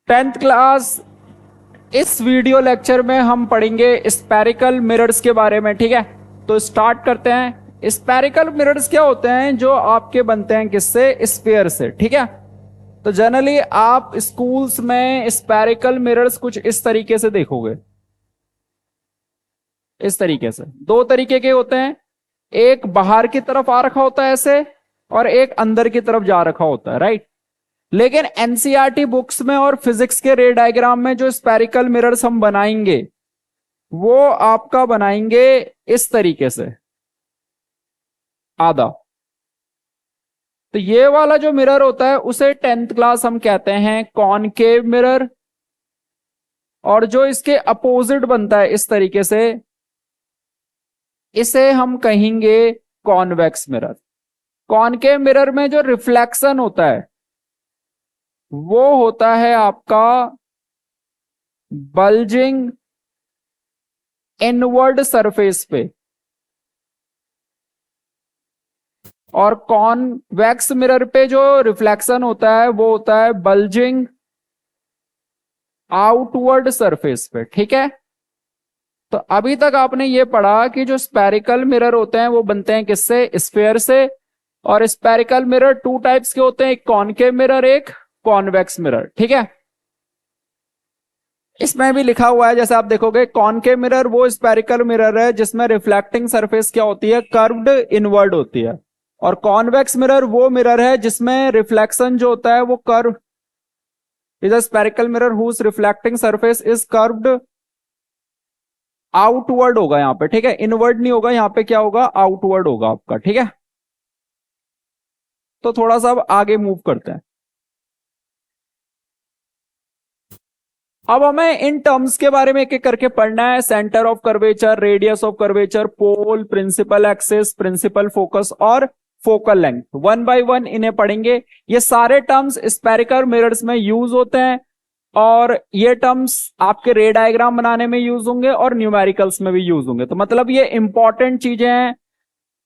Tenth class इस video lecture में हम पढ़ेंगे स्फेरिकल मिरर्स के बारे में। ठीक है, तो स्टार्ट करते हैं। स्फेरिकल मिरर्स क्या होते हैं? जो आपके बनते हैं किससे? स्फीयर से। ठीक है, तो जनरली आप स्कूल्स में स्फेरिकल मिरर्स कुछ इस तरीके से देखोगे। इस तरीके से दो तरीके के होते हैं, एक बाहर की तरफ आ रखा होता है ऐसे, और एक अंदर की तरफ जा रखा होता है, राइट। लेकिन एनसीईआरटी बुक्स में और फिजिक्स के रे डायग्राम में जो स्फेरिकल मिरर्स हम बनाएंगे वो आपका बनाएंगे इस तरीके से, आधा। तो ये वाला जो मिरर होता है उसे टेंथ क्लास हम कहते हैं कॉनकेव मिरर, और जो इसके अपोजिट बनता है इस तरीके से, इसे हम कहेंगे कॉन्वेक्स मिरर। कॉनकेव मिरर में जो रिफ्लेक्शन होता है वो होता है आपका बल्जिंग इनवर्ड सरफेस पे, और कॉन्वेक्स मिरर पे जो रिफ्लेक्शन होता है वो होता है बल्जिंग आउटवर्ड सरफेस पे। ठीक है, तो अभी तक आपने ये पढ़ा कि जो स्फेरिकल मिरर होते हैं वो बनते हैं किससे? स्फीयर से। और स्फेरिकल मिरर टू टाइप्स के होते हैं, एक कॉनकेव मिरर, एक कॉन्वेक्स मिरर। ठीक है, इसमें भी लिखा हुआ है, जैसे आप देखोगे, कॉनकेव मिरर वो स्फेरिकल मिरर है जिसमें रिफ्लेक्टिंग सरफेस क्या होती है? कर्व्ड इनवर्ड होती है। और कॉन्वेक्स मिरर वो मिरर है जिसमें रिफ्लेक्शन जो होता है वो curve is a spherical mirror whose reflecting surface is curved outward होगा यहाँ पे। ठीक है, इनवर्ड नहीं होगा, यहाँ पे क्या होगा? आउटवर्ड होगा आपका। ठीक है, तो थोड़ा सा अब आगे मूव करते हैं। अब हमें इन टर्म्स के बारे में एक एक करके पढ़ना है। Centre of curvature, radius of curvature, pole, principal axis, principal focus और focal length. One by one इन्हें पढ़ेंगे। ये सारे टर्म्स स्फेरिकल मिरर्स में यूज होते हैं, और ये टर्म्स आपके रे डायग्राम बनाने में यूज होंगे और न्यूमेरिकल्स में भी यूज होंगे। तो मतलब ये इंपॉर्टेंट चीजें हैं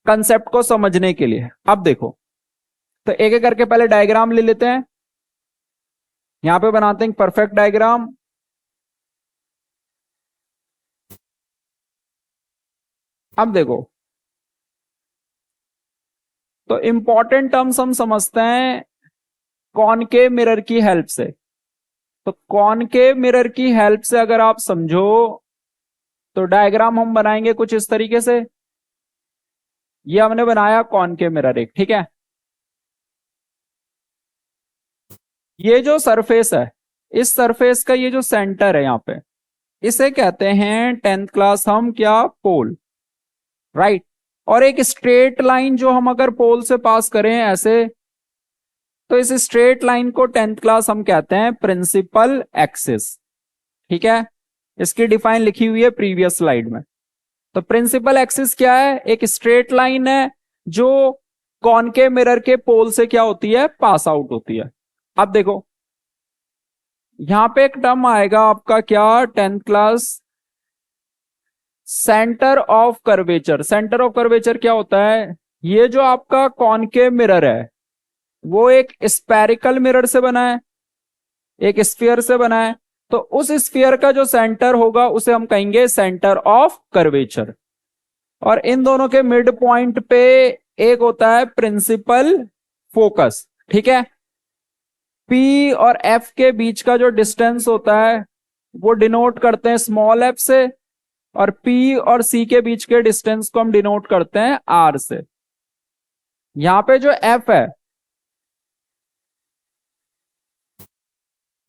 कंसेप्ट को समझने के लिए। अब देखो, तो एक एक करके पहले डायग्राम ले लेते हैं। यहां पे बनाते हैं परफेक्ट डायग्राम। अब देखो, तो इंपॉर्टेंट टर्म्स हम समझते हैं कॉनकेव मिरर की हेल्प से। तो कॉनकेव मिरर की हेल्प से अगर आप समझो तो डायग्राम हम बनाएंगे कुछ इस तरीके से। ये हमने बनाया कॉनकेव मिरर एक। ठीक है, ये जो सरफेस है, इस सरफेस का ये जो सेंटर है यहाँ पे, इसे कहते हैं टेंथ क्लास हम क्या? पोल, राइट। और एक स्ट्रेट लाइन जो हम अगर पोल से पास करें ऐसे, तो इस स्ट्रेट लाइन को टेंथ क्लास हम कहते हैं प्रिंसिपल एक्सिस। ठीक है, इसकी डिफाइन लिखी हुई है प्रीवियस स्लाइड में। तो प्रिंसिपल एक्सिस क्या है? एक स्ट्रेट लाइन है जो कॉनकेव मिरर के पोल से क्या होती है? पास आउट होती है। अब देखो, यहां पे एक टर्म आएगा आपका क्या? Tenth class centre of curvature. Centre of curvature क्या होता है? ये जो आपका कॉनकेव मिरर है वो एक स्फेरिकल मिरर से बना है, एक स्फीयर से बना है। तो उस स्फीयर का जो सेंटर होगा उसे हम कहेंगे सेंटर ऑफ कर्वेचर। और इन दोनों के मिड पॉइंट पे एक होता है प्रिंसिपल फोकस। ठीक है, पी और एफ के बीच का जो डिस्टेंस होता है वो डिनोट करते हैं स्मॉल एफ से, और पी और सी के बीच के डिस्टेंस को हम डिनोट करते हैं आर से। यहां पे जो एफ है,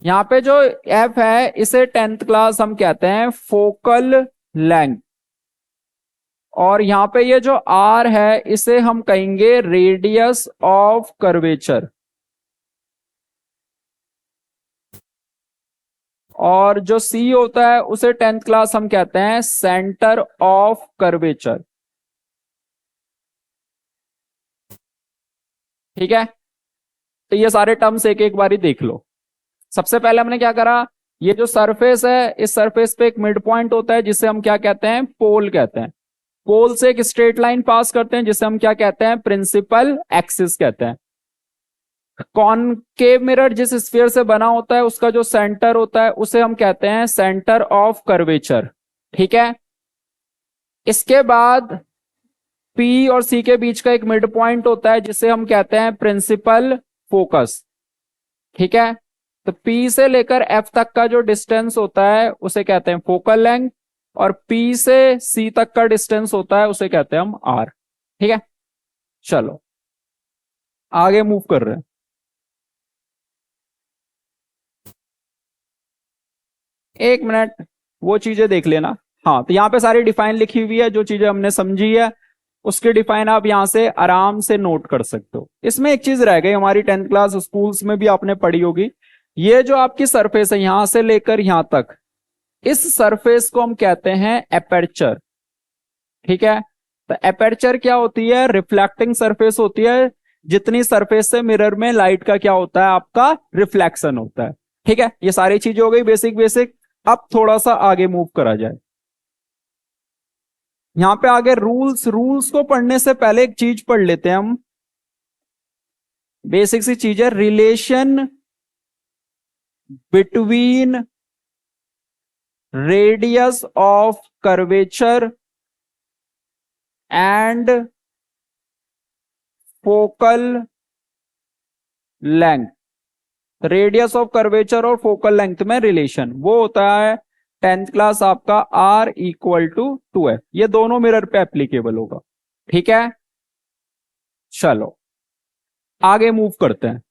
यहां पे जो एफ है इसे टेंथ क्लास हम कहते हैं फोकल लेंथ, और यहां पे ये जो आर है इसे हम कहेंगे रेडियस ऑफ कर्वेचर। और जो सी होता है उसे टेंथ क्लास हम कहते हैं सेंटर ऑफ कर्वेचर। ठीक है, तो ये सारे टर्म्स एक एक बारी देख लो। सबसे पहले हमने क्या करा? ये जो सरफेस है, इस सरफेस पे एक मिड पॉइंट होता है जिसे हम क्या कहते हैं? पोल कहते हैं। पोल से एक स्ट्रेट लाइन पास करते हैं जिसे हम क्या कहते हैं? प्रिंसिपल एक्सिस कहते हैं। कॉनकेव मिरर जिस स्फीयर से बना होता है उसका जो सेंटर होता है उसे हम कहते हैं सेंटर ऑफ कर्वेचर, ठीक है। इसके बाद पी और सी के बीच का एक मिड पॉइंट होता है जिसे हम कहते हैं प्रिंसिपल फोकस, ठीक है। तो पी से लेकर एफ तक का जो डिस्टेंस होता है उसे कहते हैं फोकल लेंथ, और पी से सी तक का डिस्टेंस होता है उसे कहते हैं हम आर, ठीक है। चलो आगे मूव कर रहे हैं। एक मिनट, वो चीजें देख लेना। हाँ, तो यहाँ पे सारी डिफाइन लिखी हुई है, जो चीजें हमने समझी है उसकी डिफाइन आप यहां से आराम से नोट कर सकते हो। इसमें एक चीज रह गई, हमारी 10th क्लास स्कूल्स में भी आपने पढ़ी होगी, ये जो आपकी सरफेस है यहां से लेकर यहां तक, इस सरफेस को हम कहते हैं एपर्चर, ठीक है। तो एपर्चर क्या होती है? रिफ्लेक्टिंग सरफेस होती है, जितनी सरफेस से मिरर में लाइट का क्या होता है, आपका रिफ्लेक्शन होता है, ठीक है। ये सारी चीजें हो गई बेसिक बेसिक। अब थोड़ा सा आगे मूव करा जाए। यहां पे आगे रूल्स, रूल्स को पढ़ने से पहले एक चीज पढ़ लेते हैं हम, बेसिक सी चीज है, relation between radius of curvature and focal length. Radius of curvature और फोकल लेंथ में रिलेशन वो होता है 10th क्लास आपका R इक्वल टू 2F। ये दोनों मिरर पे एप्लीकेबल होगा, ठीक है। चलो आगे मूव करते हैं।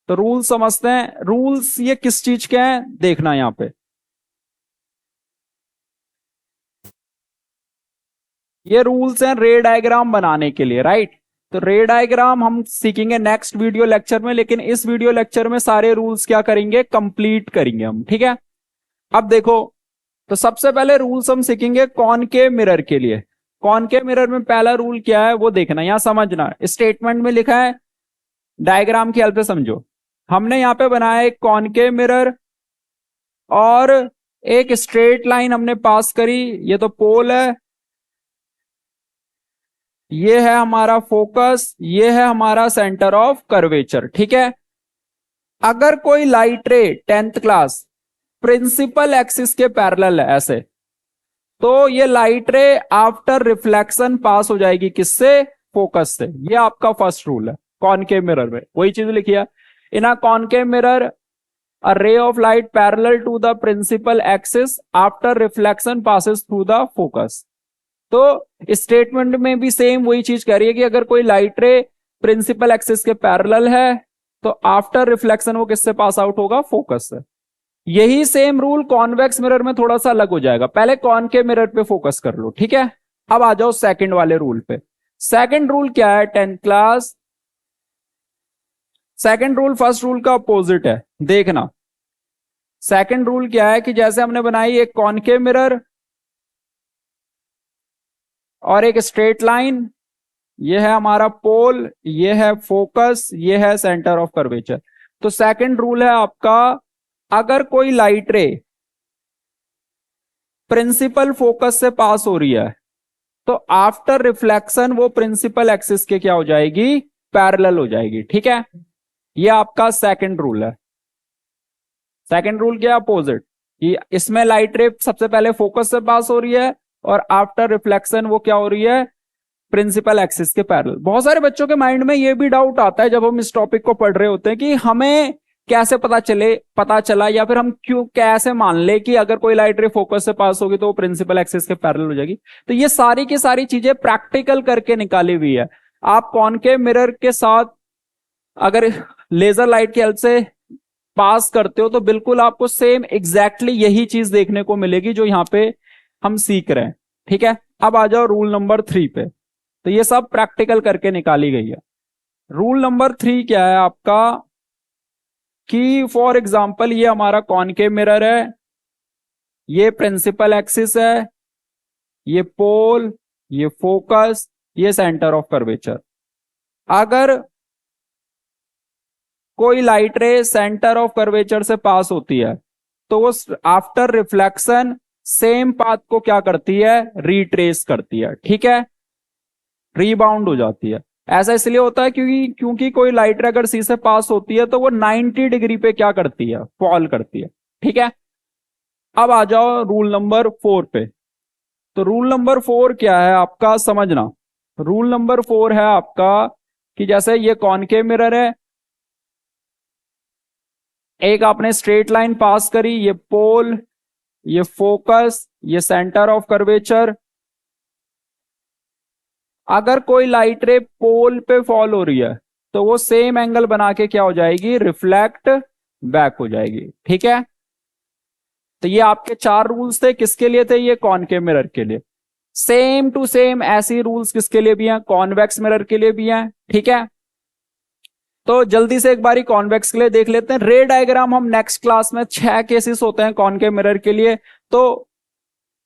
तो रूल्स समझते हैं। रूल्स ये किस चीज के हैं देखना यहां पे। ये रूल्स हैं रे डायग्राम बनाने के लिए, राइट। तो रे डायग्राम हम सीखेंगे नेक्स्ट वीडियो लेक्चर में, लेकिन इस वीडियो लेक्चर में सारे रूल्स क्या करेंगे, कंप्लीट करेंगे हम, ठीक है। अब देखो, तो सबसे पहले रूल्स हम सीखेंगे कॉनकेव मिरर के लिए। कॉनकेव मिरर में पहला रूल क्या है वो देखना, यहां समझना। स्टेटमेंट में लिखा है, डायग्राम की हेल्प से समझो। हमने यहां पे बनाया एक कॉनकेव मिरर और एक स्ट्रेट लाइन हमने पास करी, ये तो पोल है, ये है हमारा फोकस, ये है हमारा सेंटर ऑफ कर्वेचर, ठीक है। अगर कोई light ray 10th class principal axis के पैरेलल है ऐसे, तो ये लाइट रे आफ्टर रिफ्लेक्शन पास हो जाएगी किससे, फोकस से। ये आपका फर्स्ट रूल है कॉनकेव मिरर में, वही चीज लिखी है। In a concave mirror a ray of light parallel to the principal axis after reflection passes through the focus। तो स्टेटमेंट में भी सेम वही चीज कह रही है कि अगर कोई लाइट रे प्रिंसिपल एक्सिस के पैरेलल है तो आफ्टर रिफ्लेक्शन वो किससे पास आउट होगा, फोकस से। यही सेम रूल कॉन्वेक्स मिरर में थोड़ा सा अलग हो जाएगा। पहले कॉनकेव मिरर पे फोकस कर लो, ठीक है। अब आ जाओ सेकंड वाले रूल पे। सेकंड रूल क्या है 10th class? Second rule first rule का अपोजिट है, देखना। सेकंड रूल क्या है कि जैसे हमने बनाई एक कॉनकेव मिरर और एक स्ट्रेट लाइन, ये है हमारा पोल, ये है फोकस, ये है सेंटर ऑफ कर्वेचर। तो सेकंड रूल है आपका, अगर कोई लाइट रे प्रिंसिपल फोकस से पास हो रही है तो आफ्टर रिफ्लेक्शन वो प्रिंसिपल एक्सिस के क्या हो जाएगी, पैरेलल हो जाएगी, ठीक है। ये आपका सेकंड रूल है। सेकंड रूल क्या, अपोजिट, कि इसमें लाइट रे सबसे पहले फोकस से पास हो रही है और आफ्टर रिफ्लेक्शन वो क्या हो रही है, प्रिंसिपल एक्सिस के पैरेलल। बहुत सारे बच्चों के माइंड में ये भी डाउट आता है जब हम इस टॉपिक को पढ़ रहे होते हैं कि हमें कैसे पता चला या फिर हम क्यों कैसे मान ले कि अगर कोई लाइट रे फोकस से पास होगी तो वो प्रिंसिपल एक्सिस के पैरेलल हो जाएगी। तो ये सारी की सारी चीजें प्रैक्टिकल करके निकाली हुई है। आप कॉनकेव मिरर के साथ अगर लेजर लाइट की हेल्प से पास करते हो तो बिल्कुल आपको सेम एग्जैक्टली यही चीज देखने को मिलेगी जो यहां पे हम सीख रहे हैं, ठीक है। अब आ जाओ रूल नंबर 3 पे। तो ये सब प्रैक्टिकल करके निकाली गई है। रूल नंबर 3 क्या है आपका कि फॉर एग्जांपल ये हमारा कॉनकेव मिरर है, ये प्रिंसिपल एक्सिस है, ये पोल, ये फोकस, ये सेंटर ऑफ कर्वेचर। अगर कोई लाइट रे सेंटर ऑफ कर्वेचर से पास होती है तो वो आफ्टर रिफ्लेक्शन सेम पाथ को क्या करती है, रिट्रेस करती है, ठीक है, रीबाउंड हो जाती है। ऐसा इसलिए होता है क्योंकि कोई लाइट रे अगर सी से पास होती है तो वो 90 डिग्री पे क्या करती है, फॉल करती है। ठीक है, अब आ जाओ रूल नंबर 4 पे। तो रूल नंबर 4 क्या है आपका, समझना। रूल नंबर 4 है आपका कि जैसे ये कॉनकेव मिरर है, एक आपने स्ट्रेट लाइन पास करी, ये पोल, ये फोकस, ये सेंटर ऑफ कर्वेचर। अगर कोई लाइट रे पोल पे फॉल हो रही है तो वो सेम एंगल बना के क्या हो जाएगी, रिफ्लेक्ट बैक हो जाएगी। ठीक है, तो ये आपके 4 रूल्स थे, किसके लिए थे, ये कॉनकेव मिरर के लिए। सेम टू सेम ऐसी रूल्स किसके लिए भी हैं, कॉन्वेक्स मिरर के लिए भी हैं। ठीक है, तो जल्दी से एक बारी कॉन्वेक्स के लिए देख लेते हैं। रे डायग्राम हम नेक्स्ट क्लास में 6 केसेस होते हैं कॉनकेव मिरर के लिए, तो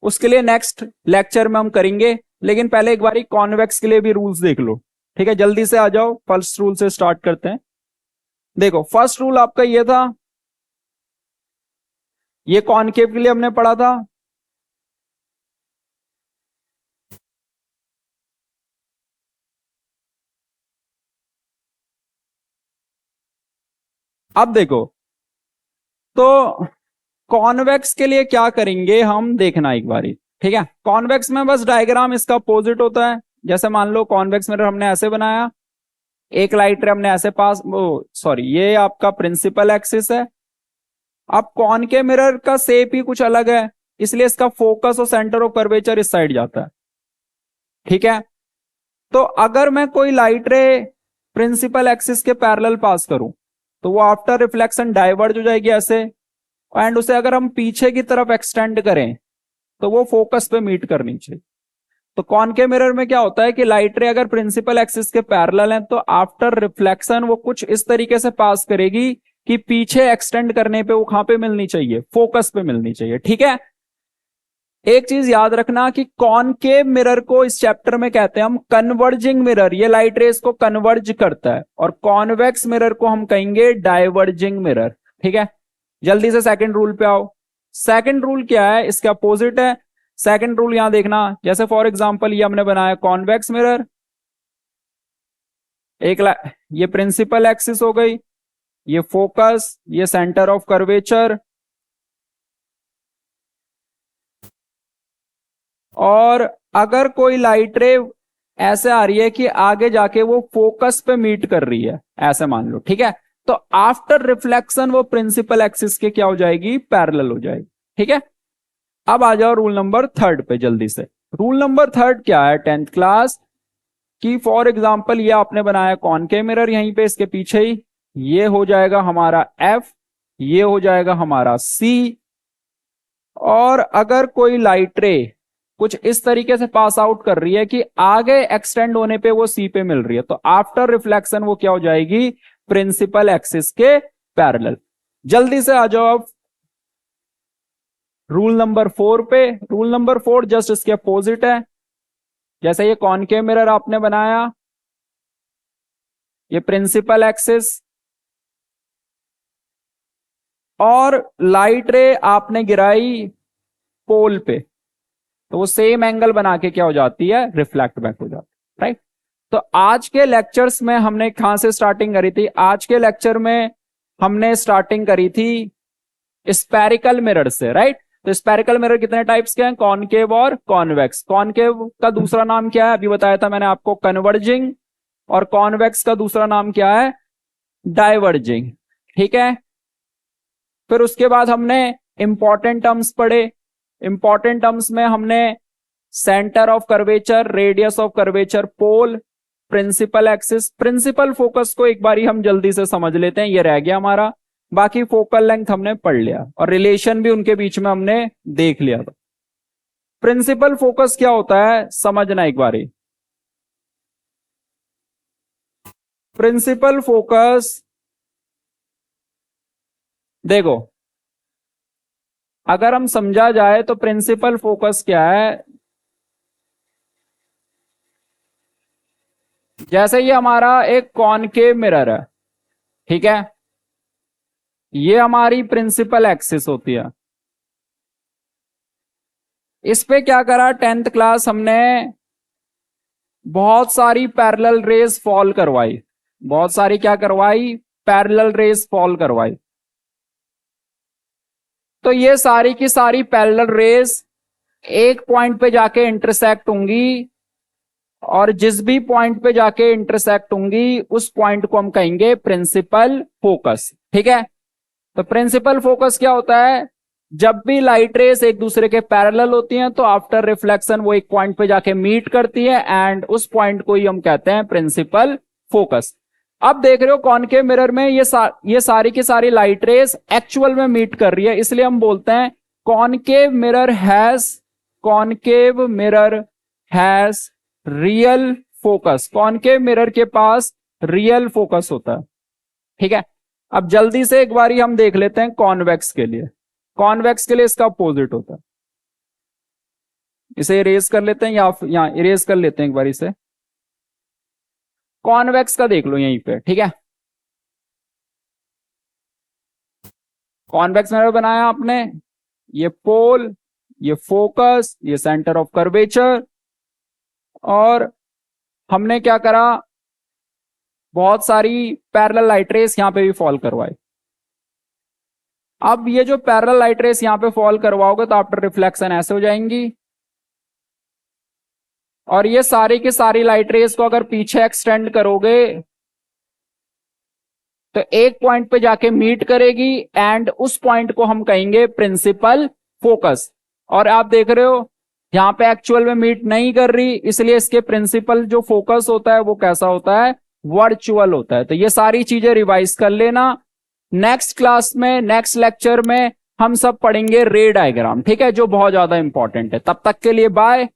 उसके लिए नेक्स्ट लेक्चर में हम करेंगे। लेकिन पहले एक बारी कॉन्वेक्स के लिए भी रूल्स देख लो। ठीक है, जल्दी से आ जाओ, फर्स्ट रूल से स्टार्ट करते हैं। देखो फर्स्ट रूल आपका ये था, ये कॉनकेव के लिए हमने पढ़ा था। अब देखो, तो कॉन्वेक्स के लिए क्या करेंगे हम, देखना एक बारी। ठीक है, कॉन्वेक्स में बस डायग्राम इसका अपोजिट होता है। जैसे मान लो कॉन्वेक्स मिरर हमने ऐसे बनाया, एक लाइट रे हमने ऐसे पास, वो सॉरी, ये आपका प्रिंसिपल एक्सिस है। अब कॉनकेव मिरर का शेप ही कुछ अलग है, इसलिए इसका फोकस और सेंटर ऑफ कर्वेचर इस साइड जाता है। ठीक है, तो अगर मैं कोई लाइट रे प्रिंसिपल एक्सिस के पैरेलल पास करूं तो वो आफ्टर रिफ्लेक्शन डाइवर्ज हो जाएगी ऐसे, एंड उसे अगर हम पीछे की तरफ एक्सटेंड करें तो वो फोकस पे मीट करनी चाहिए। तो कॉनकेव मिरर में क्या होता है कि लाइट रे अगर प्रिंसिपल एक्सिस के पैरेलल है तो आफ्टर रिफ्लेक्शन वो कुछ इस तरीके से पास करेगी कि पीछे एक्सटेंड करने पे वो कहां पे मिलनी चाहिए, फोकस पे मिलनी चाहिए। ठीक है, एक चीज याद रखना कि कॉनकेव मिरर को इस चैप्टर में कहते हैं हम कन्वर्जिंग मिरर, ये लाइट रेस को कन्वर्ज करता है, और कॉन्वेक्स मिरर को हम कहेंगे डाइवर्जिंग मिरर। ठीक है, जल्दी से सेकंड रूल पे आओ। सेकंड रूल क्या है, इसके अपोजिट है। सेकंड रूल यहां देखना, जैसे फॉर एग्जांपल ये हमने बनाया कॉन्वेक्स मिरर, एक ये प्रिंसिपल एक्सिस हो गई, ये फोकस, ये सेंटर ऑफ कर्वेचर, और अगर कोई लाइट रे ऐसे आ रही है कि आगे जाके वो फोकस पे मीट कर रही है, ऐसे मान लो। ठीक है, तो आफ्टर रिफ्लेक्शन वो प्रिंसिपल एक्सिस के क्या हो जाएगी, पैरेलल हो जाएगी। ठीक है, अब आ जाओ रूल नंबर 3 पे जल्दी से। रूल नंबर 3 क्या है, 10th क्लास की, फॉर एग्जांपल ये आपने बनाया कॉनकेव मिरर, यहीं पे इसके पीछे ही ये हो जाएगा हमारा F, ये हो जाएगा हमारा C, और अगर कोई लाइट रे कुछ इस तरीके से पास आउट कर रही है कि आगे एक्सटेंड होने पे वो सी पे मिल रही है, तो आफ्टर रिफ्लेक्शन वो क्या हो जाएगी, प्रिंसिपल एक्सिस के पैरेलल। जल्दी से आ जाओ अब रूल नंबर 4 पे। रूल नंबर 4 जस्ट इसके अपोजिट है। जैसे ये कॉनकेव मिरर आपने बनाया, ये प्रिंसिपल एक्सिस, और लाइट रे आपने गिराई पोल पे, तो वो सेम एंगल बना के क्या हो जाती है, रिफ्लेक्ट बैक हो जाती है। राइट, तो आज के लेक्चर्स में हमने कहां से स्टार्टिंग करी थी, आज के लेक्चर में हमने स्टार्टिंग करी थी स्पेरिकल मिरर से। राइट, तो स्पेरिकल मिरर कितने टाइप्स के हैं, कॉनकेव और कॉन्वेक्स। कॉनकेव का दूसरा नाम क्या है, अभी बताया था मैंने आपको, कन्वर्जिंग, और कॉन्वेक्स का दूसरा नाम क्या है, डाइवर्जिंग। ठीक है, फिर उसके बाद हमने इंपॉर्टेंट टर्म्स पढ़े। इंपॉर्टेंट टर्म्स में हमने centre of curvature, radius of curvature, pole, principal axis, principal focus को एक बारी हम जल्दी से समझ लेते हैं, ये रह गया हमारा। बाकी फोकल लेंथ हमने पढ़ लिया, और रिलेशन भी उनके बीच में हमने देख लिया था। प्रिंसिपल फोकस क्या होता है समझना एक बारी। प्रिंसिपल फोकस देखो, अगर हम समझा जाए तो प्रिंसिपल फोकस क्या है, जैसे ये हमारा एक कॉनकेव मिरर है, ठीक है, ये हमारी प्रिंसिपल एक्सिस होती है। इस पे क्या करा 10th क्लास हमने, बहुत सारी पैरेलल रेज फॉल करवाई, बहुत सारी क्या करवाई, पैरेलल रेज फॉल करवाई। तो ये सारी की सारी पैरेलल रेज एक पॉइंट पे जाके इंटरसेक्ट होंगी, और जिस भी पॉइंट पे जाके इंटरसेक्ट होंगी उस पॉइंट को हम कहेंगे प्रिंसिपल फोकस। ठीक है, तो प्रिंसिपल फोकस क्या होता है, जब भी लाइट रेस एक दूसरे के पैरेलल होती हैं तो आफ्टर रिफ्लेक्शन वो एक पॉइंट पे जाके मीट करती है, एंड उस पॉइंट को ही हम कहते हैं प्रिंसिपल फोकस। अब देख रहे हो कॉनकेव मिरर में ये सारी की सारी लाइट रेस एक्चुअल में मीट कर रही है, इसलिए हम बोलते हैं concave mirror has real focus. Concave mirror के पास रियल फोकस होता है। ठीक है, अब जल्दी से एक बारी हम देख लेते हैं कॉन्वेक्स के लिए। कॉन्वेक्स के लिए इसका अपोजिट होता है। इसे इरेज कर लेते हैं, या यहां इरेज कर लेते हैं एक बार इसे। कॉन्वेक्स का देख लो यहीं पे। ठीक है, कॉन्वेक्स मिरर बनाया आपने, ये पोल, ये फोकस, ये सेंटर ऑफ कर्वेचर, और हमने क्या करा, बहुत सारी पैरेलल लाइट रेस यहां पे भी फॉल करवाई। अब ये जो पैरेलल लाइट रेस यहां पे फॉल करवाओगे तो आफ्टर रिफ्लेक्शन ऐसे हो जाएंगी, और ये सारी की सारी लाइट रेस को अगर पीछे एक्सटेंड करोगे तो एक पॉइंट पे जाके मीट करेगी, एंड उस पॉइंट को हम कहेंगे प्रिंसिपल फोकस। और आप देख रहे हो यहां पे एक्चुअल में मीट नहीं कर रही, इसलिए इसके प्रिंसिपल जो फोकस होता है वो कैसा होता है, वर्चुअल होता है। तो ये सारी चीजें रिवाइज कर लेना। नेक्स्ट क्लास में, नेक्स्ट लेक्चर में हम सब पढ़ेंगे रे डायग्राम। ठीक है, जो बहुत ज्यादा इंपॉर्टेंट है। तब तक के लिए बाय।